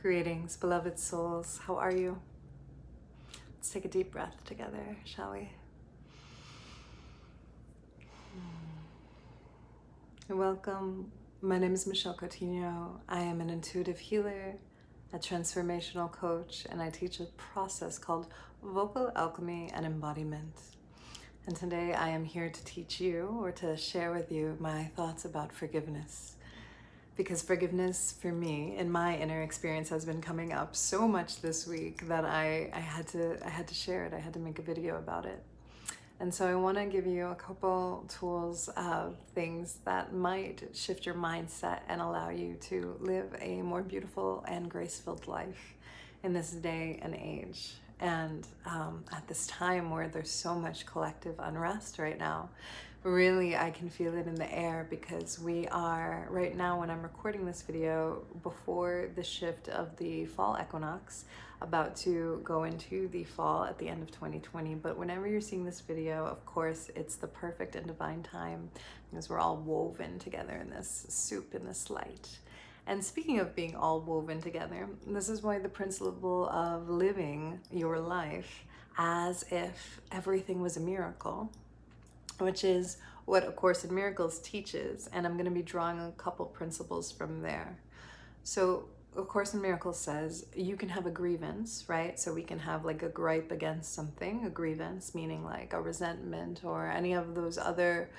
Greetings, beloved souls. How are you? Let's take a deep breath together, shall we? Welcome. My name is Michelle Coutinho. I am an intuitive healer, a transformational coach, and I teach a process called vocal alchemy and embodiment. And today I am here to teach you, or to share with you, my thoughts about forgiveness. Because forgiveness for me, in my inner experience, has been coming up so much this week that I had to share it. I had to make a video about it. And so I want to give you a couple tools of things that might shift your mindset and allow you to live a more beautiful and grace-filled life in this day and age. And at this time where there's so much collective unrest right now, really I can feel it in the air, because we are right now, when I'm recording this video, before the shift of the fall equinox, about to go into the fall at the end of 2020. But whenever you're seeing this video, of course, it's the perfect and divine time, because we're all woven together in this soup, in this light. And speaking of being all woven together, this is why the principle of living your life as if everything was a miracle, which is what A Course in Miracles teaches. And I'm going to be drawing a couple principles from there. So A Course in Miracles says you can have a grievance, right? So we can have like a gripe against something, a grievance, meaning like a resentment or any of those other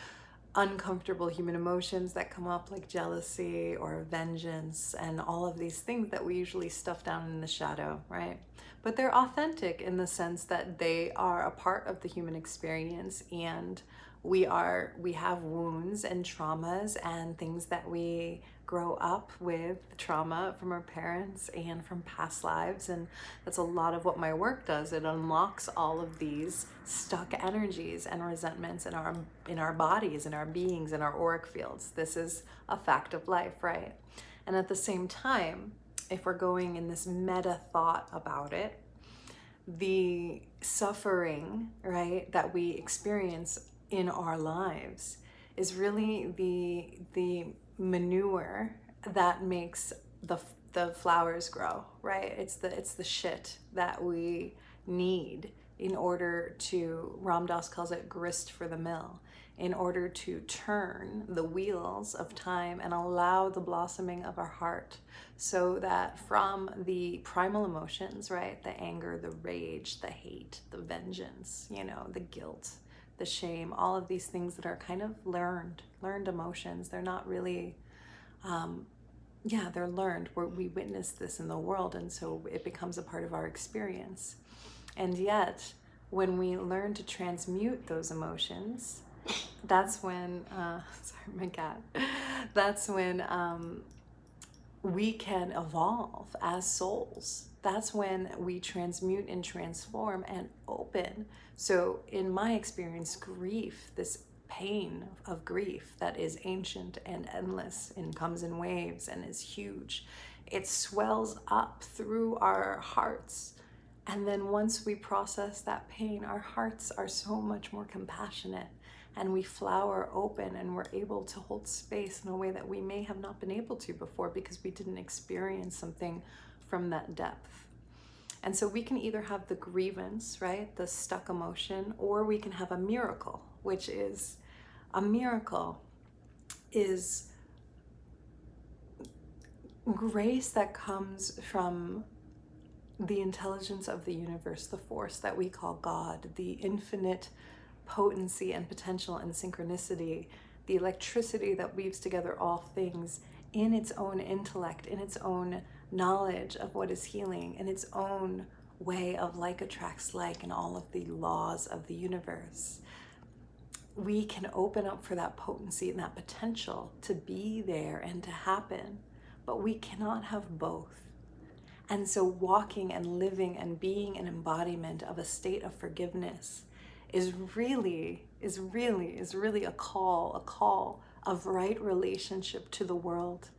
uncomfortable human emotions that come up, like jealousy or vengeance and all of these things that we usually stuff down in the shadow, right? But they're authentic in the sense that they are a part of the human experience, and we have wounds and traumas and things that we grow up with, trauma from our parents and from past lives. And that's a lot of what my work does. It unlocks all of these stuck energies and resentments in our bodies, in our beings, in our auric fields. This is a fact of life, right? And at the same time, if we're going in this meta thought about it, the suffering, right, that we experience in our lives is really the manure that makes the flowers grow, right? It's the shit that we need in order to, Ram Dass calls it grist for the mill, in order to turn the wheels of time and allow the blossoming of our heart, so that from the primal emotions, right, the anger, the rage, the hate, the vengeance, the guilt, the shame, all of these things that are kind of learned emotions. They're not really, they're learned. We witness this in the world, and so it becomes a part of our experience. And yet, when we learn to transmute those emotions, that's when, sorry, my cat, that's when we can evolve as souls. That's when we transmute and transform and open. So in my experience, grief, this pain of grief that is ancient and endless and comes in waves and is huge, it swells up through our hearts. And then once we process that pain, our hearts are so much more compassionate, and we flower open, and we're able to hold space in a way that we may have not been able to before, because we didn't experience something from that depth. And so we can either have the grievance, right, the stuck emotion, or we can have a miracle, which is, a miracle is grace that comes from the intelligence of the universe, the force that we call God, the infinite potency and potential and synchronicity, the electricity that weaves together all things in its own intellect, in its own knowledge of what is healing, in its own way of like attracts like, and all of the laws of the universe. We can open up for that potency and that potential to be there and to happen, but we cannot have both. And so walking and living and being an embodiment of a state of forgiveness is really a call of right relationship to the world,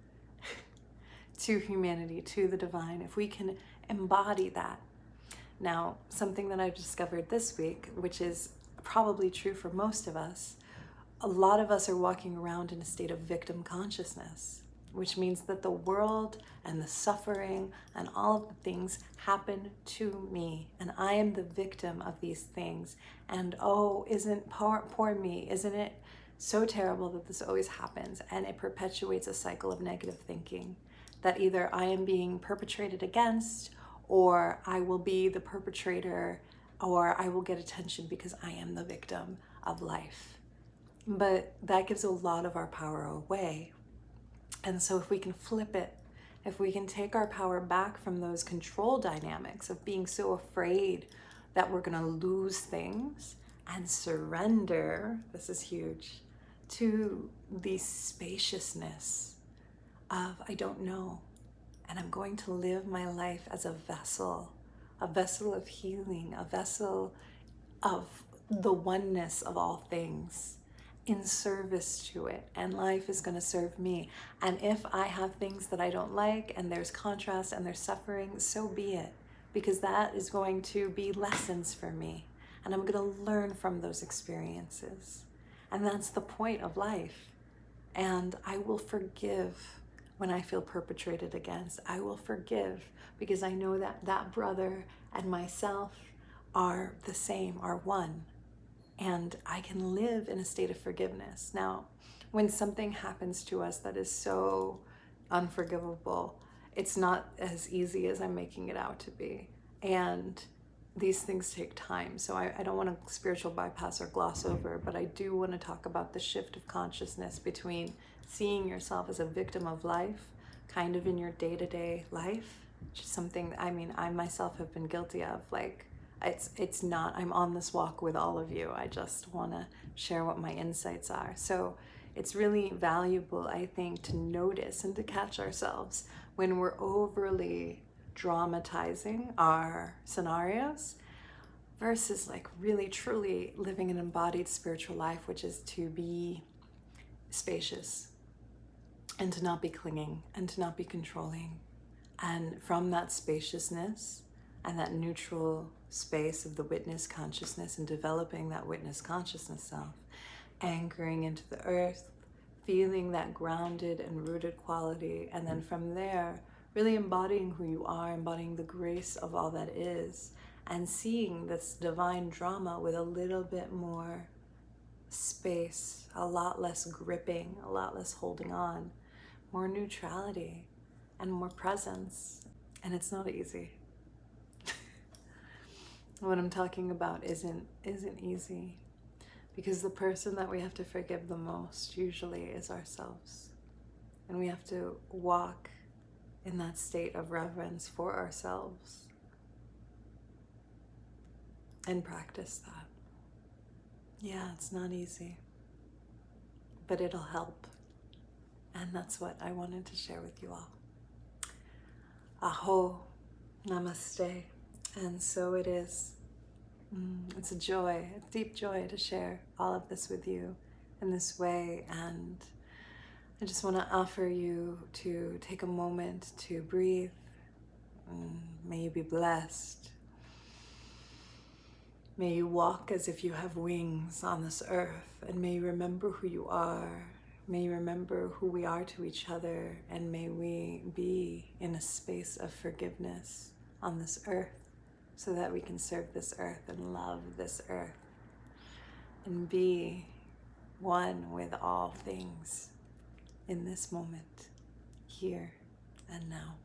to humanity, to the divine, if we can embody that. Now, something that I've discovered this week, which is probably true for most of us, a lot of us are walking around in a state of victim consciousness. which means that the world and the suffering and all of the things happen to me, and I am the victim of these things. And oh, isn't poor me, isn't it so terrible that this always happens? And it perpetuates a cycle of negative thinking that either I am being perpetrated against, or I will be the perpetrator, or I will get attention because I am the victim of life. But that gives a lot of our power away. And so if we can flip it, if we can take our power back from those control dynamics of being so afraid that we're going to lose things, and surrender, this is huge, to the spaciousness of I don't know, and I'm going to live my life as a vessel of healing, a vessel of the oneness of all things, in service to it, and life is going to serve me. And if I have things that I don't like, and there's contrast and there's suffering, so be it, because that is going to be lessons for me, and I'm going to learn from those experiences. And that's the point of life. And I will forgive when I feel perpetrated against. I will forgive because I know that that brother and myself are the same, are one. And I can live in a state of forgiveness. Now, when something happens to us that is so unforgivable, it's not as easy as I'm making it out to be. And these things take time. So I don't want to spiritual bypass or gloss over, but I do want to talk about the shift of consciousness between seeing yourself as a victim of life, kind of in your day-to-day life, which is something, I mean, I myself have been guilty of. Like, it's not, I'm on this walk with all of you. I just want to share what my insights are. So it's really valuable, I think, to notice and to catch ourselves when we're overly dramatizing our scenarios versus like really truly living an embodied spiritual life, which is to be spacious and to not be clinging and to not be controlling. And from that spaciousness and that neutral space of the witness consciousness, and developing that witness consciousness self, anchoring into the earth, feeling that grounded and rooted quality, and then from there really embodying who you are, embodying the grace of all that is, and seeing this divine drama with a little bit more space, a lot less gripping, a lot less holding on, more neutrality and more presence. And it's not easy. What I'm talking about isn't easy, because the person that we have to forgive the most usually is ourselves. And we have to walk in that state of reverence for ourselves and practice that. Yeah, it's not easy, but it'll help. And that's what I wanted to share with you all. Aho, namaste. And so it is. It's a joy, a deep joy to share all of this with you in this way. And I just want to offer you to take a moment to breathe. May you be blessed. May you walk as if you have wings on this earth, and may you remember who you are. May you remember who we are to each other, and may we be in a space of forgiveness on this earth so that we can serve this earth and love this earth and be one with all things in this moment, here and now.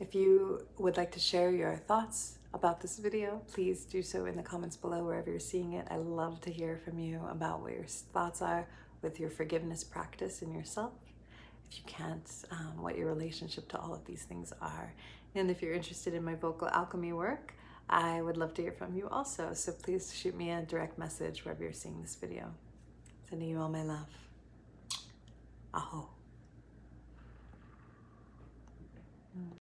If you would like to share your thoughts about this video, please do so in the comments below wherever you're seeing it. I love to hear from you about what your thoughts are with your forgiveness practice in yourself. If you can't, what your relationship to all of these things are. And if you're interested in my vocal alchemy work, I would love to hear from you also. So please shoot me a direct message wherever you're seeing this video. Sending you all my love. Aho.